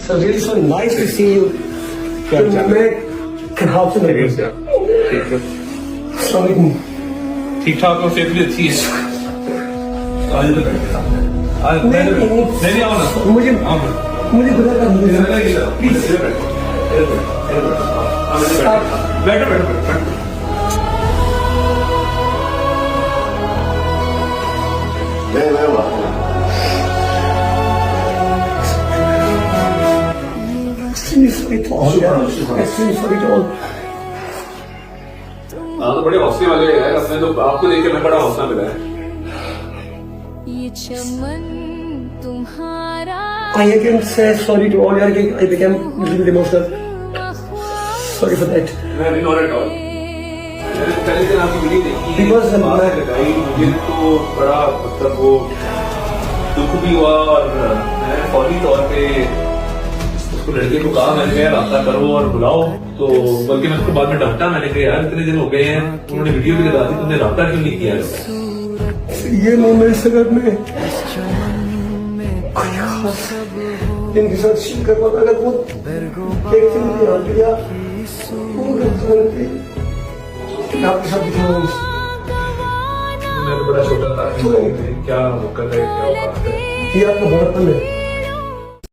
So really so nice to see you. क्या चल रहा है? मैं खराब से नहीं ठीक है। ठीक ठाक और सेहत भी अच्छी है। आज तो बैठे सामने। आज मैं नहीं आओ ना। मुझे आओ ना। मुझे गुजर कर मुझे प्लीज बैठो बैठो बैठो Extremely sorry to all. Extremely sorry to all. हाँ तो बड़े हौसले वाले हैं अपने तो आपको देख के मैं बड़ा हौसला मिला है ये चमन तुम्हारा I again say sorry to all. I became a little bit emotional. Sorry for that. मैं नहीं नॉट एट ऑल मैंने पहले दिन आपकी वीडियो देखी Because बात लगाई मुझे तो बड़ा मतलब वो दुख भी हुआ और मैं फौरी तौर पे उसको लड़के को कहा मैंने कहा रास्ता करो और बुलाओ तो बल्कि मैं उसको बाद में डांटा मैंने कहा यार इतने दिन हो गए हैं उन्होंने वीडियो भी लगा दी तुमने रास्ता क्यों नहीं किया ये मोमेंट से अगर मैं इनके साथ शेयर कर पाता अगर वो एक दिन ध्यान दिया आपके साथ मैं तो बड़ा छोटा था क्या कर रहे क्या बात है ये आपका बड़ापन है